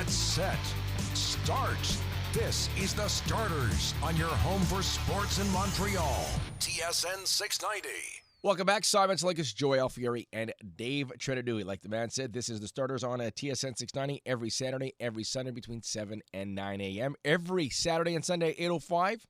Get set. Start. This is the Starters on your home for sports in Montreal. TSN 690. Welcome back. Simon Tsalikis, Joey Alfieri, and Dave Trentadue. Like the man said, this is the Starters on TSN 690 every Saturday, every Sunday between 7 and 9 a.m. Every Saturday and Sunday, 8:05,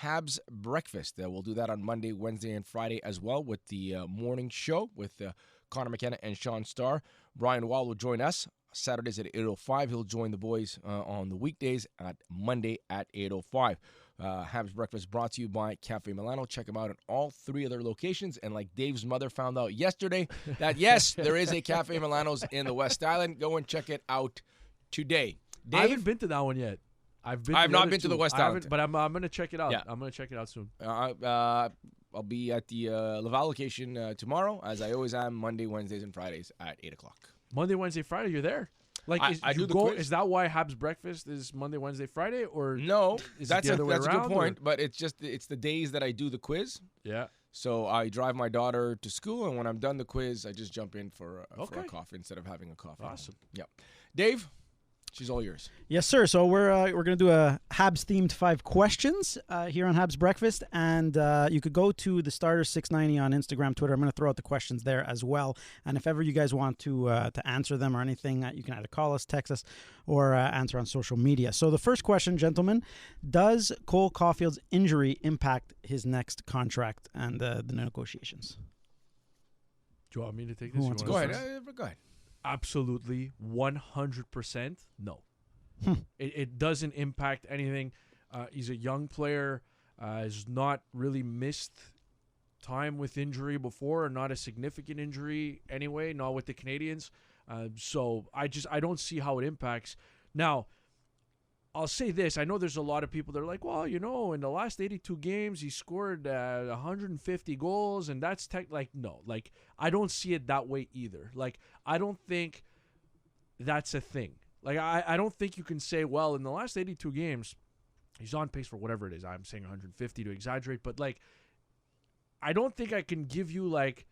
Habs Breakfast. We'll do that on Monday, Wednesday, and Friday as well with the morning show with Connor McKenna and Sean Starr. Brian Wall will join us Saturdays at 8:05. He'll join the boys on the weekdays at Monday at 8:05. Habs Breakfast brought to you by Cafe Milano. Check them out at all three of their locations. And like Dave's mother found out yesterday, that yes, there is a Cafe Milano's in the West Island. Go and check it out today. Dave? I haven't been to that one yet. I've not been to the West Island, but I'm going to check it out. Yeah. I'm going to check it out soon. I'll be at the Laval location tomorrow, as I always am, Monday, Wednesdays, and Fridays at 8 o'clock. Monday, Wednesday, Friday, you're there? Like, I do the quiz. Is that why Habs Breakfast is Monday, Wednesday, Friday? Or no, is that's it the other way a around, good point, but it's the days that I do the quiz. Yeah. So I drive my daughter to school, and when I'm done the quiz, I just jump in for a coffee instead of having a coffee. Awesome. Yep. Dave, she's all yours. Yes, sir. So we're going to do a Habs-themed 5 questions here on Habs Breakfast, and you could go to the Starters 690 on Instagram, Twitter. I'm going to throw out the questions there as well. And if ever you guys want to answer them or anything, you can either call us, text us, or answer on social media. So the first question, gentlemen, does Cole Caufield's injury impact his next contract and the negotiations? Do you want me to take this? Go ahead. Go ahead. Absolutely, 100% no. It doesn't impact anything. He's a young player. Has not really missed time with injury before, or not a significant injury anyway, not with the Canadians. So I don't see how it impacts. Now, I'll say this. I know there's a lot of people that are like, well, in the last 82 games, he scored 150 goals, and that's no. Like, I don't see it that way either. Like, I don't think that's a thing. Like, I don't think you can say, well, in the last 82 games, he's on pace for whatever it is. I'm saying 150 to exaggerate, but, like, I don't think I can give you, like,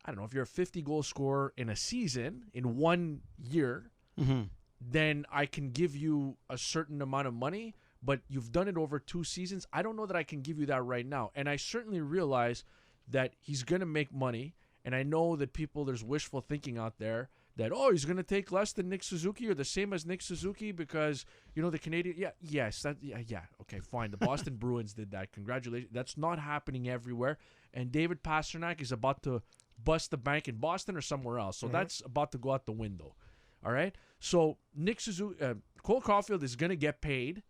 I don't know, if you're a 50-goal scorer in a season, in 1 year, then I can give you a certain amount of money, but you've done it over 2 seasons. I don't know that I can give you that right now. And I certainly realize that he's going to make money, and I know that there's wishful thinking out there that, he's going to take less than Nick Suzuki or the same as Nick Suzuki because, the Canadian, okay, fine. The Boston Bruins did that. Congratulations. That's not happening everywhere. And David Pastrnak is about to bust the bank in Boston or somewhere else. So that's about to go out the window. All right? So Cole Caufield is going to get paid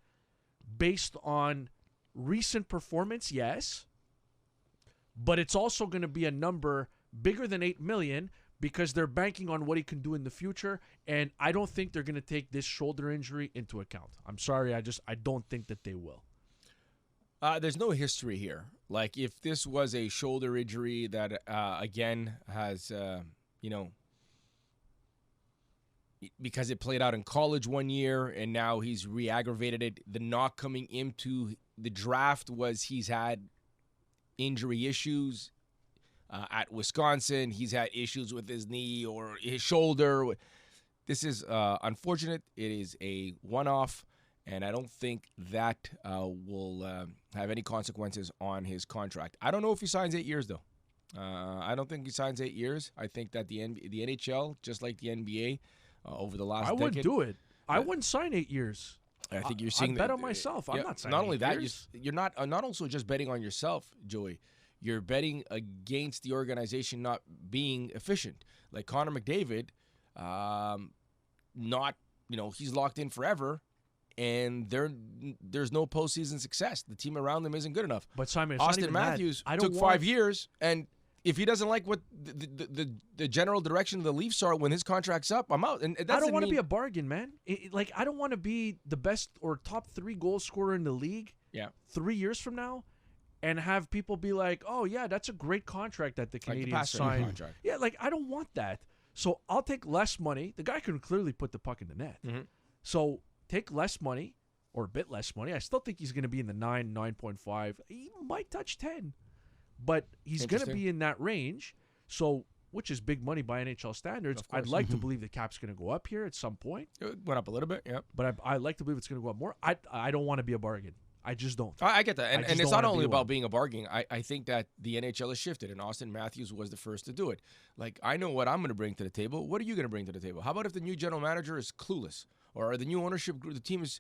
based on recent performance, yes, but it's also going to be a number bigger than $8 million because they're banking on what he can do in the future, and I don't think they're going to take this shoulder injury into account. I'm sorry, I don't think that they will. There's no history here. Like, if this was a shoulder injury that, again, has, because it played out in college 1 year and now he's re-aggravated it. The knock coming into the draft was he's had injury issues at Wisconsin. He's had issues with his knee or his shoulder. This is unfortunate. It is a one-off, and I don't think that will have any consequences on his contract. I don't know if he signs 8 years, though. I don't think he signs 8 years. I think that the NHL, just like the NBA, over the last decade. I wouldn't do it. I wouldn't sign 8 years. I think you're seeing I bet on myself. I'm not signing. Not only 8 that, years. you're not also just betting on yourself, Joey. You're betting against the organization not being efficient. Like Connor McDavid, he's locked in forever, and there's no postseason success. The team around them isn't good enough. But Simon, Austin Matthews took 5 years, and if he doesn't like what the general direction of the Leafs are when his contract's up, I'm out. And I don't want to be a bargain, man. I don't want to be the best or top 3 goal scorer in the league 3 years from now and have people be like, oh, yeah, that's a great contract that the Canadians signed. Contract. Yeah, I don't want that. So I'll take less money. The guy can clearly put the puck in the net. Mm-hmm. So take less money or a bit less money. I still think he's going to be in the 9.5. He might touch 10. But he's going to be in that range. So which is big money by NHL standards. Of course. I'd like to believe the cap's going to go up here at some point. It went up a little bit, yeah. But I like to believe it's going to go up more. I don't want to be a bargain. I just don't. I get that. And just it's don't not wanna only be about one. being a bargain. I think that the NHL has shifted, and Austin Matthews was the first to do it. Like, I know what I'm going to bring to the table. What are you going to bring to the table? How about if the new general manager is clueless? Or the new ownership group, the team is,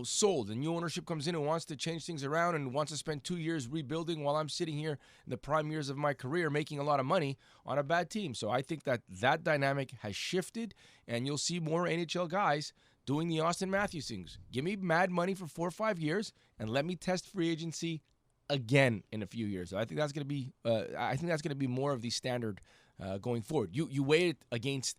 sold. The new ownership comes in and wants to change things around and wants to spend 2 years rebuilding while I'm sitting here in the prime years of my career making a lot of money on a bad team. So I think that dynamic has shifted, and you'll see more NHL guys doing the Austin Matthews things. Give me mad money for 4 or 5 years, and let me test free agency again in a few years. I think that's going to be more of the standard going forward. You weigh it against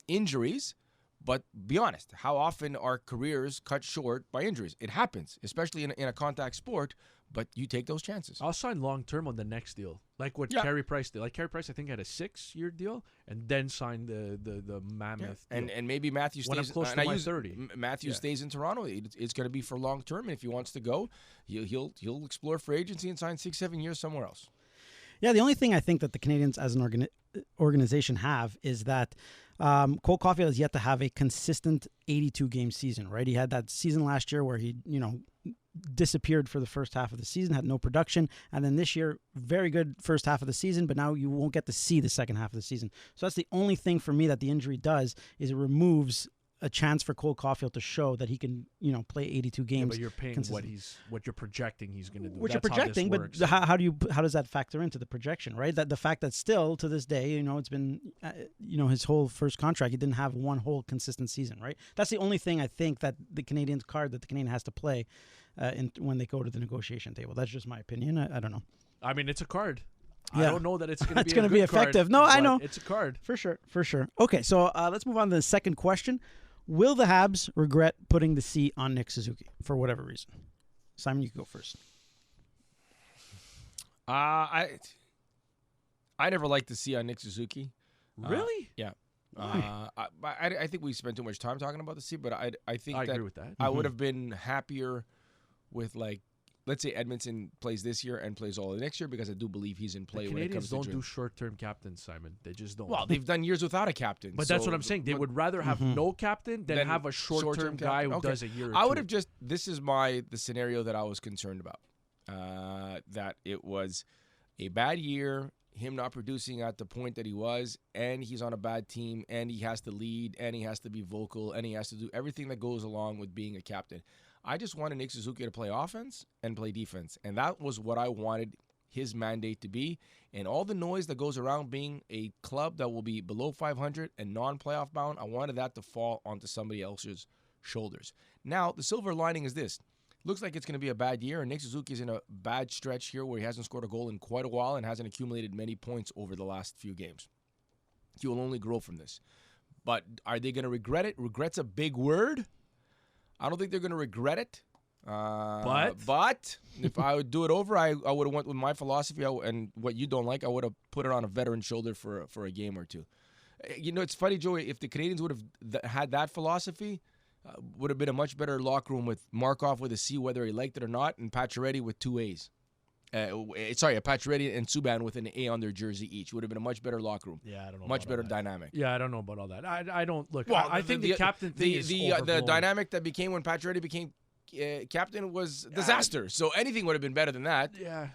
injuries. But be honest, how often are careers cut short by injuries? It happens, especially in a contact sport, but you take those chances. I'll sign long-term on the next deal, like what Carey Price did. Like Carey Price, I think, had a 6-year deal and then signed the mammoth deal. And maybe Matthews when stays. I'm close to my 30. Matthews stays in Toronto. It's going to be for long-term, and if he wants to go, he'll explore free agency and sign 6-7 years somewhere else. Yeah, the only thing I think that the Canadians as an organization have is that Cole Caufield has yet to have a consistent 82-game season, right? He had that season last year where he, disappeared for the first half of the season, had no production, and then this year, very good first half of the season, but now you won't get to see the second half of the season. So that's the only thing for me that the injury does, is it removes a chance for Cole Caufield to show that he can, play 82 games. Yeah, but you're paying what you're projecting he's going to do. What That's you're projecting, how this but works. how does that factor into the projection, right? That the fact that still to this day, it's been, his whole first contract, he didn't have one whole consistent season, right? That's the only thing I think that the Canadian has to play when they go to the negotiation table. That's just my opinion. I don't know. I mean, it's a card. Yeah. I don't know that it's going to be. It's going to be effective. Card, no, I know. It's a card for sure. Okay, so let's move on to the second question. Will the Habs regret putting the C on Nick Suzuki for whatever reason? Simon, you can go first. I never liked the C on Nick Suzuki. Really? Yeah. I think we spent too much time talking about the C, but I think I agree with that. I would have been happier with, like, let's say Edmondson plays this year and plays all of next year, because I do believe he's in play the when it comes Canadians to don't do short-term captains, Simon. They just don't. Well, they've done years without a captain. But that's what I'm saying. They would rather have no captain than have a short-term guy who does a year or two. I would have just, this is the scenario that I was concerned about. That it was a bad year, him not producing at the point that he was, and he's on a bad team, and he has to lead, and he has to be vocal, and he has to do everything that goes along with being a captain. I just wanted Nick Suzuki to play offense and play defense, and that was what I wanted his mandate to be. And all the noise that goes around being a club that will be below 500 and non-playoff bound, I wanted that to fall onto somebody else's shoulders. Now, the silver lining is this. Looks like it's going to be a bad year, and Nick Suzuki is in a bad stretch here where he hasn't scored a goal in quite a while and hasn't accumulated many points over the last few games. He will only grow from this. But are they going to regret it? Regret's a big word. I don't think they're going to regret it. But if I would do it over, I would have went with my philosophy, and what you don't like, I would have put it on a veteran's shoulder for a game or two. It's funny, Joey, if the Canadians would have had that philosophy, would have been a much better locker room with Markov with a C, whether he liked it or not, and Pacioretty with 2 A's. Pacioretty and Subban with an A on their jersey each. Would have been a much better locker room. Yeah, I don't know. Much better dynamic. Yeah, I don't know about all that. I don't look. Well, I think the captain thing is overblown. The dynamic that became when Pacioretty became captain was disaster. So anything would have been better than that. Yeah,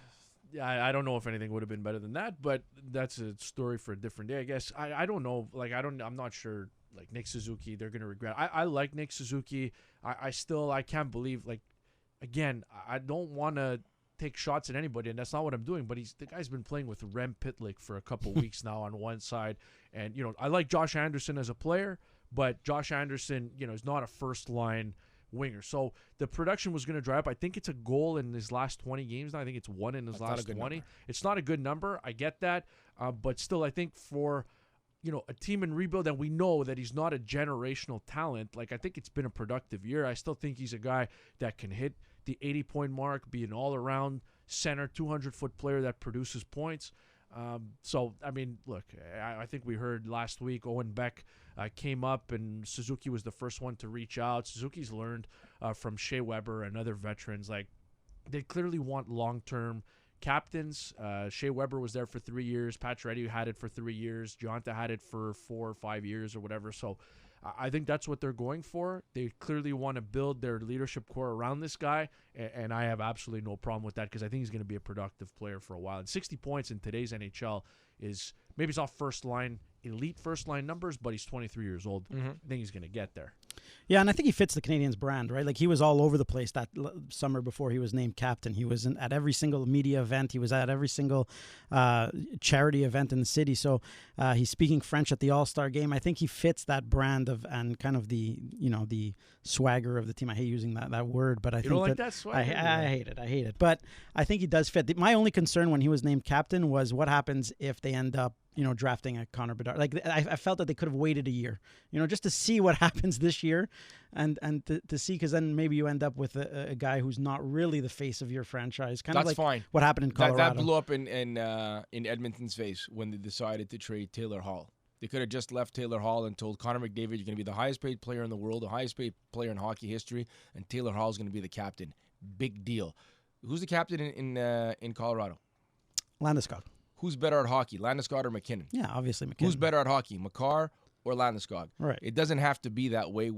I don't know if anything would have been better than that, but that's a story for a different day, I guess. I don't know. Like I'm not sure. Like Nick Suzuki, they're gonna regret. I like Nick Suzuki. I can't believe. Like, again, I don't want to take shots at anybody, and that's not what I'm doing. But the guy's been playing with Rem Pitlick for a couple weeks now on one side, and I like Josh Anderson as a player, but Josh Anderson, is not a first line winger. So the production was going to dry up. I think it's a goal in his last 20 games now. I think it's one in his last 20. Number. It's not a good number. I get that, but still, I think for a team in rebuild, and we know that he's not a generational talent. Like, I think it's been a productive year. I still think he's a guy that can hit the 80-point mark, be an all-around center, 200-foot player that produces points. So, I mean, look, I think we heard last week Owen Beck came up, and Suzuki was the first one to reach out. Suzuki's learned from Shea Weber and other veterans. Like, they clearly want long-term captains. Shea Weber was there for 3 years. Pacioretty had it for 3 years. Gionta had it for 4 or 5 years or whatever. So I think that's what they're going for. They clearly want to build their leadership core around this guy, and I have absolutely no problem with that because I think he's going to be a productive player for a while. And 60 points in today's NHL is maybe it's not elite first line numbers, but he's 23 years old. I think he's going to get there. Yeah, and I think he fits the Canadiens brand, right? Like he was all over the place that summer before he was named captain. He was at every single media event. He was at every single charity event in the city. So he's speaking French at the All-Star game. I think he fits that brand of and kind of the swagger of the team. I hate using that word, but I think don't like that swagger? I hate it. I hate it. But I think he does fit. My only concern when he was named captain was what happens if they end up drafting a Connor Bedard. Like I felt that they could have waited a year, just to see what happens this year, and to see, because then maybe you end up with a guy who's not really the face of your franchise. Kind of like fine. What happened in Colorado. That blew up in Edmonton's face when they decided to trade Taylor Hall. They could have just left Taylor Hall and told Connor McDavid, you're going to be the highest paid player in the world, the highest paid player in hockey history, and Taylor Hall is going to be the captain. Big deal. Who's the captain in Colorado? Landeskog. Who's better at hockey, Landeskog or McKinnon? Yeah, obviously McKinnon. Who's better at hockey, Makar or Landeskog? Right. It doesn't have to be that way.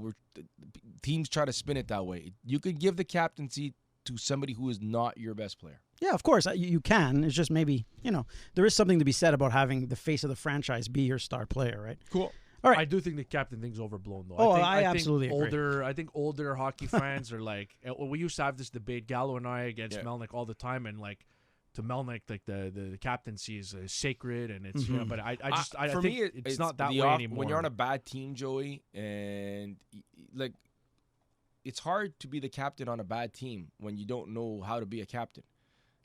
Teams try to spin it that way. You could give the captaincy to somebody who is not your best player. Yeah, of course, you can. It's just maybe, there is something to be said about having the face of the franchise be your star player, right? Cool. All right. I do think the captain thing's overblown, though. Oh, I absolutely agree. I think older hockey fans are like, we used to have this debate, Gallo and I, against Melnyk all the time, and like, to Melnyk, like the captaincy is sacred, and it's but I think it's not that way anymore. When you're on a bad team, Joey, and like it's hard to be the captain on a bad team when you don't know how to be a captain.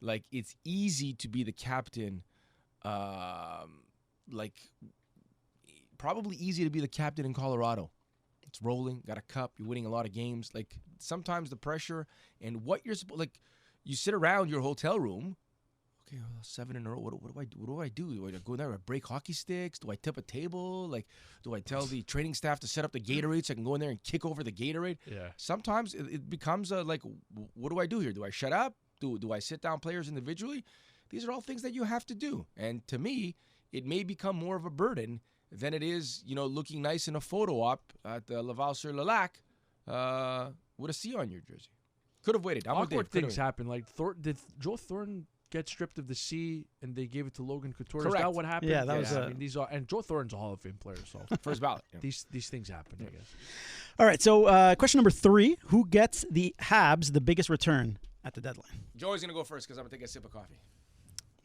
Like it's easy to be the captain, like probably easy to be the captain in Colorado. It's rolling, got a cup, you're winning a lot of games. Like sometimes the pressure and what you're like, you sit around your hotel room. Okay, 7 in a row. What do I do? What do I do? Do I go there and break hockey sticks? Do I tip a table? Like, do I tell the training staff to set up the Gatorade so I can go in there and kick over the Gatorade? Yeah. Sometimes it becomes like, what do I do here? Do I shut up? Do I sit down players individually? These are all things that you have to do. And to me, it may become more of a burden than it is, looking nice in a photo op at Laval-sur-le-Lac with a C on your jersey. Could have waited. Awkward things happen. Like, did Joe Thornton get stripped of the C and they gave it to Logan Couture? Correct. Is that what happened? Yeah, that was. I mean, and Joe Thornton's a Hall of Fame player, so first ballot. Yeah. These things happen, I guess. All right, so question number 3: who gets the Habs the biggest return at the deadline? Joey's gonna go first because I'm gonna take a sip of coffee.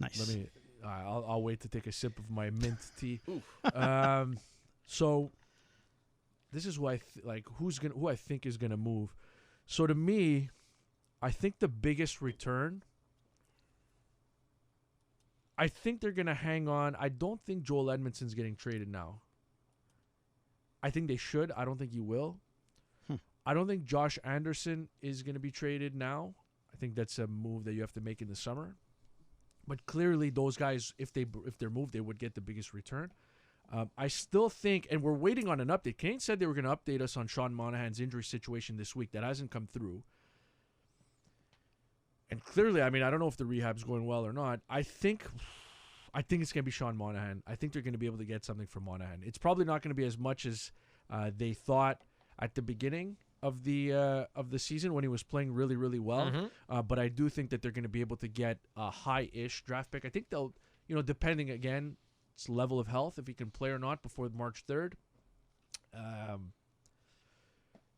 Nice. I'll wait to take a sip of my mint tea. So this is who who I think is gonna move. So to me, I think the biggest return, I think they're going to hang on. I don't think Joel Edmondson's getting traded now. I think they should. I don't think he will. I don't think Josh Anderson is going to be traded now. I think that's a move that you have to make in the summer. But clearly those guys, if they're moved, they would get the biggest return. I still think, and we're waiting on an update. Kane said they were going to update us on Sean Monahan's injury situation this week. That hasn't come through. And clearly, I mean, I don't know if the rehab's going well or not. I think it's going to be Sean Monahan. I think they're going to be able to get something from Monahan. It's probably not going to be as much as they thought at the beginning of the season when he was playing really, really well. But I do think that they're going to be able to get a high-ish draft pick. I think they'll, depending again, its level of health, if he can play or not before March 3rd.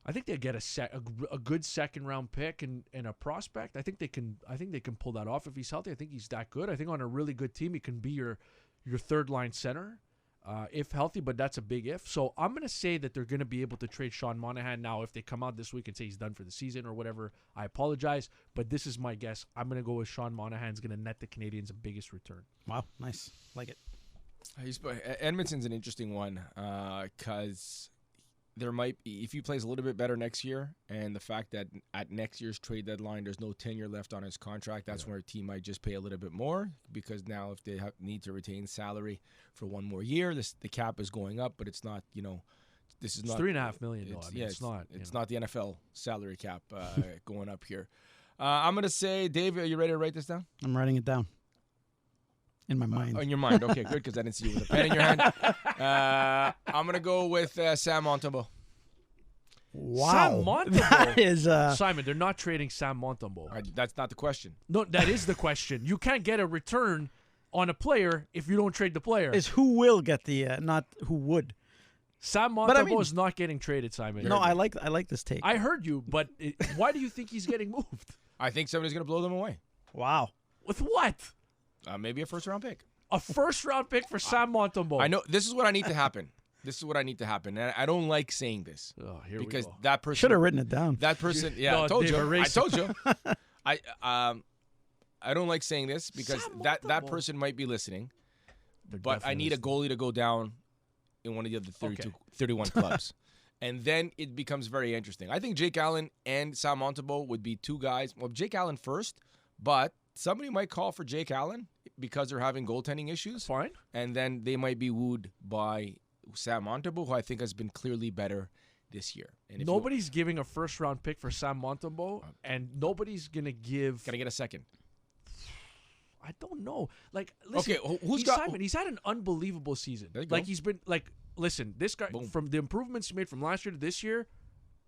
I think they get a good second round pick and a prospect. I think they can pull that off if he's healthy. I think he's that good. I think on a really good team he can be your third line center if healthy, but that's a big if. So I'm going to say that they're going to be able to trade Sean Monahan now. If they come out this week and say he's done for the season or whatever, I apologize, but this is my guess. I'm going to go with Sean Monahan's going to net the Canadiens the biggest return. Wow, nice. Like it. Edmonton's an interesting one because there might be, if he plays a little bit better next year, and the fact that at next year's trade deadline there's no tenure left on his contract, that's where a team might just pay a little bit more, because now if they need to retain salary for one more year, the cap is going up, but it's not, this is not $3.5 million. It's not the NFL salary cap going up here. I'm going to say, Dave, are you ready to write this down? I'm writing it down in my mind. In your mind. Okay, good, because I didn't see you with a pen in your hand. I'm going to go with Sam Montembeault. Wow. Sam Montembeault. That is Simon, they're not trading Sam Montembeault. That's not the question. No, that is the question. You can't get a return on a player if you don't trade the player. is who will get the not who would. Sam Montembeault is not getting traded, Simon. No, I like this take. I heard you, but why do you think he's getting moved? I think somebody's going to blow them away. Wow. With what? Maybe a first-round pick. A first-round pick for Sam Montembeault. I know. This is what I need to happen. And I don't like saying this. Oh, here because we go. that person Should have written it down. That person, yeah, No, I told Dave, you. erase I told you. I don't like saying this because Sam that Montembeault. person might be listening. They're But I definitely need a listening. goalie to go down in one of the other 31 clubs. And then it becomes very interesting. I think Jake Allen and Sam Montembeault would be two guys. Well, Jake Allen first, but somebody might call for Jake Allen because they're having goaltending issues. Fine. And then they might be wooed by Sam Montembeault, who I think has been clearly better this year. And if Nobody's giving a first-round pick for Sam Montembeault, and nobody's going to give... Can I get a second? I don't know. Like, listen, Okay, who's got... Simon, he's had an unbelievable season. There you go. Like, he's been... Like, listen, this guy, Boom. from the improvements he made from last year to this year,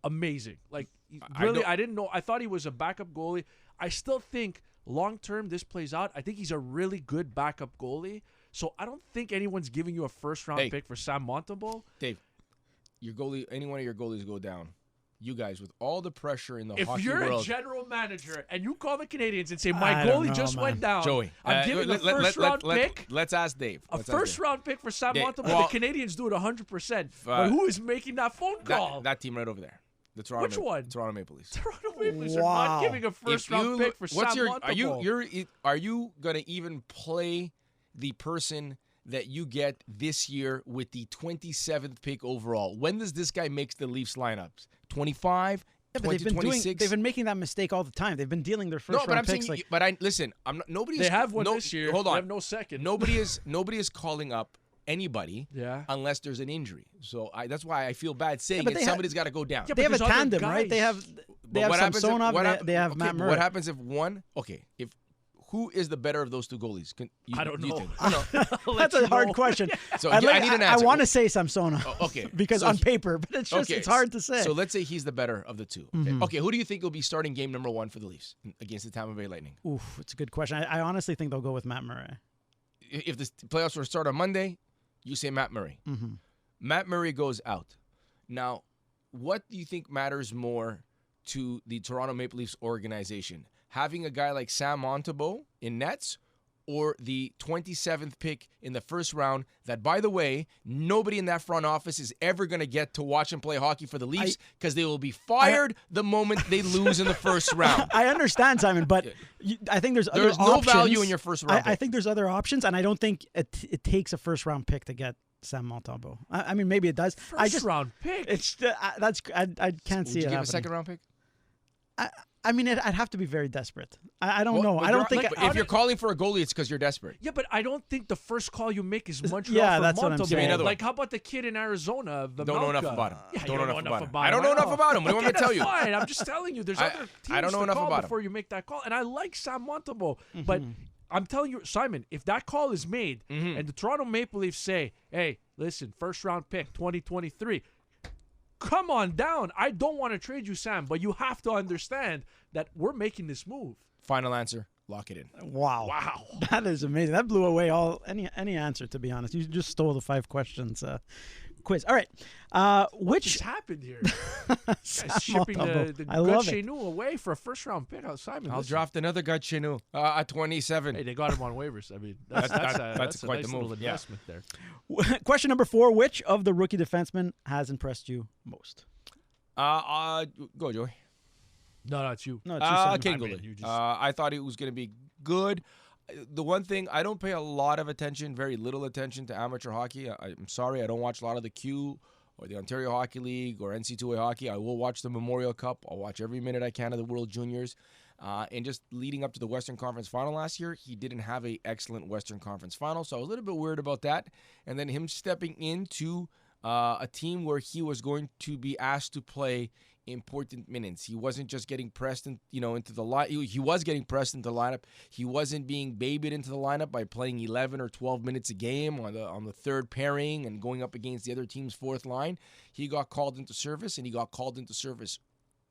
amazing. Like, I really, don't- I didn't know. I thought he was a backup goalie. I still think long-term this plays out. I think he's a really good backup goalie. So I don't think anyone's giving you a first-round pick for Sam Montembeault. Dave, your goalie, any one of your goalies go down. You guys, with all the pressure in the If hockey you're world. a general manager and you call the Canadians and say, I my don't goalie know, just man. went down, Joey, I'm giving a first-round pick. Let's ask Dave. A first-round pick for Sam Dave, Montembeault. well- The Canadians do it 100%. But who is making that phone call? That team right over there. The Toronto Which one? Toronto Maple Leafs. Toronto Maple Leafs are Wow. not giving a first-round pick for Sam Montembeault. Are you gonna even play the person that you get this year with the 27th pick overall? When does this guy make the Leafs lineups? 25, Yeah, but 20, 26? they've been making that mistake all the time. They've been dealing their first No, but round I'm picks saying. like But I listen. I'm not. Nobody. They have one this year. Hold on. They have no second. Nobody is calling up anybody. Yeah. Unless there's an injury. So that's why I feel bad saying but it. they Somebody's got to go down. Yeah, they have a there's other tandem, right? They guys. have Samsonov, they have Matt Murray. What happens if one? Okay, if who is the better of those two goalies? I don't do you know. think? I'll let That's a you hard know. question. So I I need an answer. I want to say Samsonov. Okay, because so on paper, but it's just it's hard to say. So let's say he's the better of the two. Okay, okay, who do you think will be starting game number 1 for the Leafs against the Tampa Bay Lightning? Oof, it's a good question. I honestly think they'll go with Matt Murray. If the playoffs were to start on Monday, you say Matt Murray. Matt Murray goes out. Now, what do you think matters more to the Toronto Maple Leafs organization? Having a guy like Sam Montembeault in nets, or the 27th pick in the first round that, by the way, nobody in that front office is ever going to get to watch and play hockey for the Leafs because they will be fired the moment they lose in the first round. I understand, Simon, but I think there's other There's no options. value in your first round I pick. think there's other options, and I don't think it takes a first round pick to get Sam Montembeault. I mean, maybe it does. First-round pick. It's I can't see Would you it give happening. a second round pick? I mean, I'd have to be very desperate. I don't know. I don't think. If you're calling for a goalie, it's because you're desperate. Yeah, but I don't think the first call you make is Montreal Yeah, for that's what I'm Montembeault. saying. Give me another Like, how about the kid in Arizona? The Don't know enough Malka? about him. Yeah, you Don't know enough about him. I him. don't know enough know. about him. What do you want me to tell you? Fine. I'm just telling you. There's other teams I don't know to enough call about him. before you make that call. And I like Sam Montembeault. But I'm telling you, Simon, if that call is made and the Toronto Maple Leafs say, hey, listen, first round pick, 2023, come on down. I don't want to trade you, Sam, but you have to understand that we're making this move. Final answer. Lock it in. Wow, that is amazing. That blew away any answer. To be honest, you just stole the 5 questions quiz. All right, What just happened here? Guys shipping the I love it. Gachenu away for a first round pick. Simon, I'll listen. draft another Gachenu at 27. Hey, they got him on waivers. I mean, that's a quite nice the move. little Yeah. investment there. Question number 4: which of the rookie defensemen has impressed you most? Go, Joey. No, it's you. No, it's you, Simon. Ken I mean, Gooley. you just- I thought it was going to be good. The one thing, I don't pay a lot of attention, very little attention to amateur hockey. I'm sorry, I don't watch a lot of the Q or the Ontario Hockey League or NC2A hockey. I will watch the Memorial Cup. I'll watch every minute I can of the World Juniors. And just leading up to the Western Conference Final last year, he didn't have an excellent Western Conference Final, so I was a little bit worried about that. And then him stepping into a team where he was going to be asked to play important minutes. He wasn't just getting pressed into the line. He was getting pressed into the lineup. He wasn't being babied into the lineup by playing 11 or 12 minutes a game on the third pairing and going up against the other team's fourth line. He got called into service, and he got called into service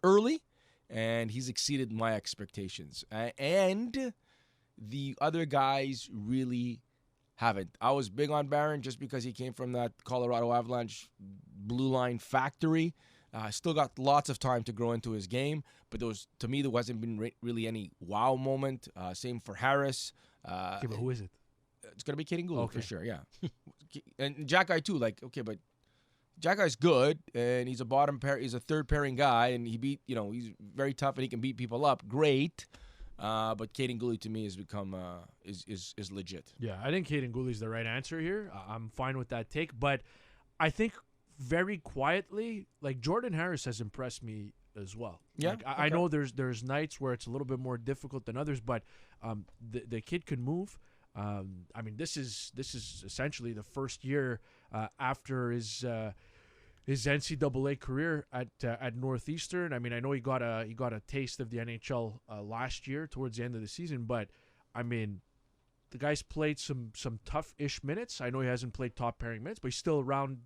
early, and he's exceeded my expectations. And the other guys really haven't. I was big on Barron just because he came from that Colorado Avalanche blue line factory. Still got lots of time to grow into his game, but to me, there wasn't been really any wow moment. Same for Harris. Okay, but who is it? It's going to be Kaden Gould Okay. for sure, yeah. And Jack Guy too, but Jack Guy's good, and he's a bottom pair. He's a third pairing guy, and he's very tough, and he can beat people up. Great. But Kaden Gould to me has become is legit. Yeah, I think Kaden Gooley's the right answer here. I'm fine with that take, but I think very quietly, like Jordan Harris has impressed me as well. Yeah, like, I know there's nights where it's a little bit more difficult than others, but the kid can move. I mean, this is essentially the first year after his NCAA career at Northeastern. I mean, I know he got a taste of the NHL last year towards the end of the season, but I mean, the guy's played some tough-ish minutes. I know he hasn't played top pairing minutes, but he's still around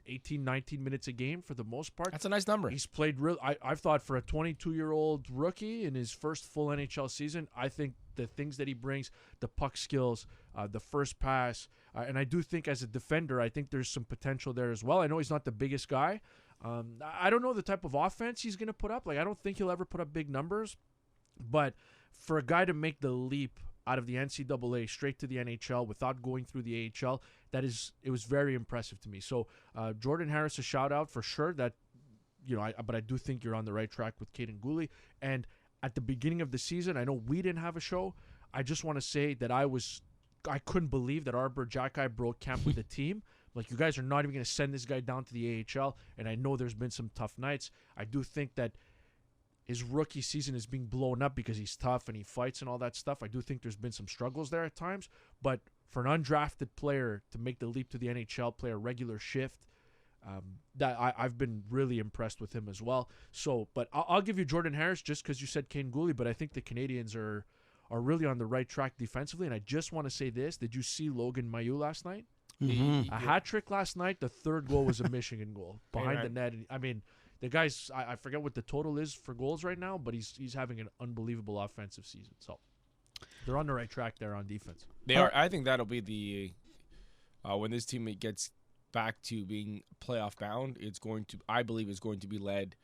18, 19 minutes a game for the most part. That's a nice number. He's played real. I've thought for a 22-year-old rookie in his first full NHL season, I think the things that he brings, the puck skills, the first pass, and I do think as a defender, I think there's some potential there as well. I know he's not the biggest guy. I don't know the type of offense he's going to put up. Like, I don't think he'll ever put up big numbers, but for a guy to make the leap out of the NCAA straight to the NHL without going through the AHL, it was very impressive to me. So Jordan Harris, a shout out for sure. That but I do think you're on the right track with Kaden Gooley. And at the beginning of the season, I know we didn't have a show. I just want to say that I couldn't believe that Arbor Jackeye broke camp with the team. Like, you guys are not even going to send this guy down to the AHL. And I know there's been some tough nights. I do think that his rookie season is being blown up because he's tough and he fights and all that stuff. I do think there's been some struggles there at times. But for an undrafted player to make the leap to the NHL, play a regular shift, that I've been really impressed with him as well. So, but I'll give you Jordan Harris just because you said Kaden Gooley, but I think the Canadians are really on the right track defensively. And I just want to say this. Did you see Logan Mailloux last night? Mm-hmm. A hat trick last night. The third goal was a Michigan goal behind the net. I mean, the guy's, I forget what the total is for goals right now, but he's having an unbelievable offensive season. So they're on the right track there on defense. They are. I think that'll be the when this team gets back to being playoff bound, I believe it's going to be led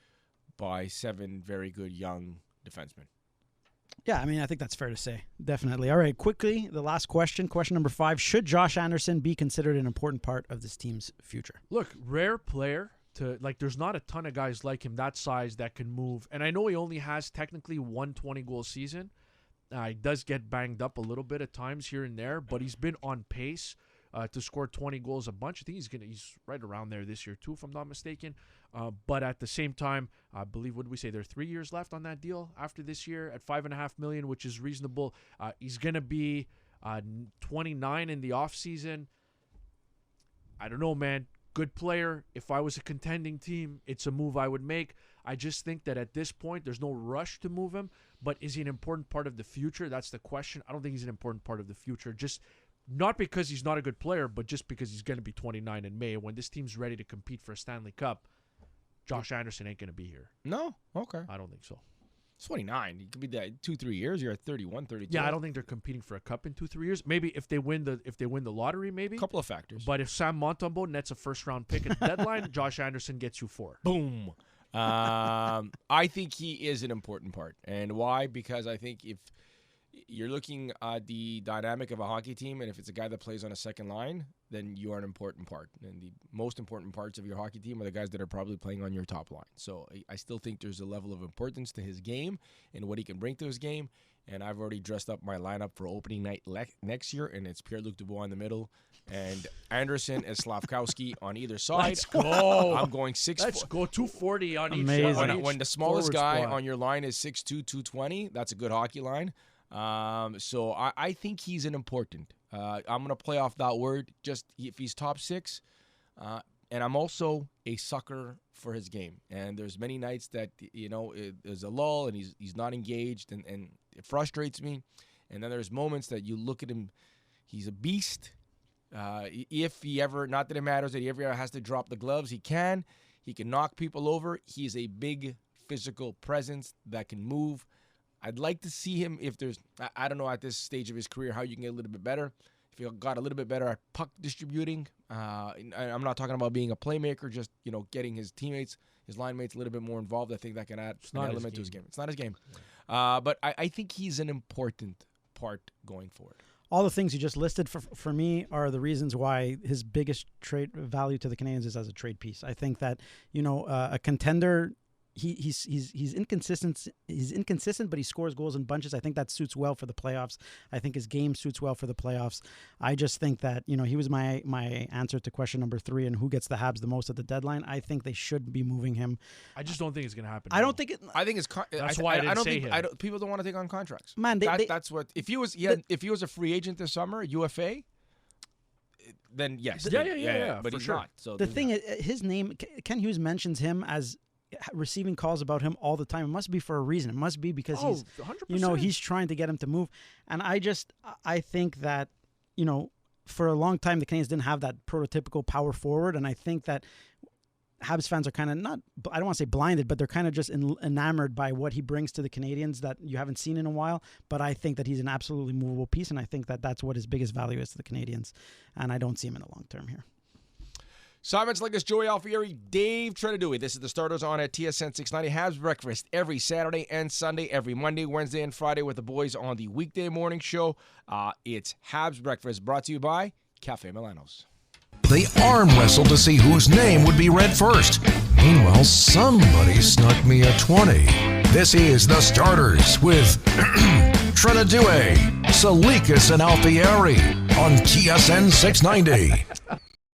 by 7 very good young defensemen. Yeah, I mean, I think that's fair to say. Definitely. All right, quickly, the last question. Question number 5. Should Josh Anderson be considered an important part of this team's future? Look, rare player. There's not a ton of guys like him that size that can move. And I know he only has technically 1 20-goal season. He does get banged up a little bit at times here and there, but he's been on pace to score 20 goals a bunch. I think he's right around there this year too, if I'm not mistaken. But at the same time, I believe, what did we say? There are 3 years left on that deal after this year at $5.5 million, which is reasonable. He's going to be 29 in the offseason. I don't know, man. Good player. If I was a contending team, it's a move I would make. I just think that at this point, there's no rush to move him. But is he an important part of the future? That's the question. I don't think he's an important part of the future. Just not because he's not a good player, but just because he's going to be 29 in May. When this team's ready to compete for a Stanley Cup, Josh Anderson ain't going to be here. No? Okay. I don't think so. 29. He could be that 2-3 years. You're at 31, 32. Yeah, I don't think they're competing for a cup in 2-3 years. Maybe if they win the lottery, maybe. A couple of factors. But if Sam Montembeault nets a first-round pick at the deadline, Josh Anderson gets you 4. Boom. I think he is an important part. And why? Because I think if you're looking at the dynamic of a hockey team, and if it's a guy that plays on a second line, then you are an important part. And the most important parts of your hockey team are the guys that are probably playing on your top line. So I still think there's a level of importance to his game and what he can bring to his game. And I've already dressed up my lineup for opening night next year, and it's Pierre-Luc Dubois in the middle, and Anderson and Slavkowski on either side. Let's go. I'm going 6'4". Let's go 240 on each. Amazing. When the smallest guy squad on your line is 6'2", 220, that's a good hockey line. So I think he's an important. I'm going to play off that word. Just if he's top 6, And I'm also a sucker for his game. And there's many nights that, there's a lull and he's not engaged, and it frustrates me. And then there's moments that you look at him, he's a beast. If he ever, not that it matters that he ever has to drop the gloves, he can. He can knock people over. He's a big physical presence that can move. I'd like to see him if there's, I don't know at this stage of his career how you can get a little bit better. If he got a little bit better at puck distributing, I'm not talking about being a playmaker, just, getting his teammates, his line mates a little bit more involved. I think that can add an element to his game. It's not his game. But I think he's an important part going forward. All the things you just listed for me are the reasons why his biggest trade value to the Canadiens is as a trade piece. I think that, a contender, he's inconsistent. He's inconsistent, but he scores goals in bunches. I think that suits well for the playoffs. I think his game suits well for the playoffs. I just think that, he was my answer to question number 3 and who gets the Habs the most at the deadline. I think they should be moving him. I just don't think it's going to happen. I don't think it. I think it's. That's why I didn't say him. People don't want to take on contracts. Man, that's what. If he was a free agent this summer, UFA. Then yes. Yeah. But he's sure. not. So the thing is, his name, Ken Hughes mentions him as receiving calls about him all the time. It must be for a reason. It must be because he's 100%. He's trying to get him to move. And I think that, for a long time the Canadiens didn't have that prototypical power forward, and I think that Habs fans are kind of not, I don't want to say blinded, but they're kind of just enamored by what he brings to the Canadiens that you haven't seen in a while. But I think that he's an absolutely movable piece, and I think that that's what his biggest value is to the Canadiens, and I don't see him in the long term here. Simon Tsalikis, Joey Alfieri, Dave Trentadue. This is the Starters on at TSN 690. Habs breakfast every Saturday and Sunday, every Monday, Wednesday, and Friday with the boys on the weekday morning show. It's Habs breakfast brought to you by Cafe Milanos. They arm wrestled to see whose name would be read first. Meanwhile, somebody snuck me a 20. This is the Starters with Trentadue, Tsalikis, and Alfieri on TSN 690.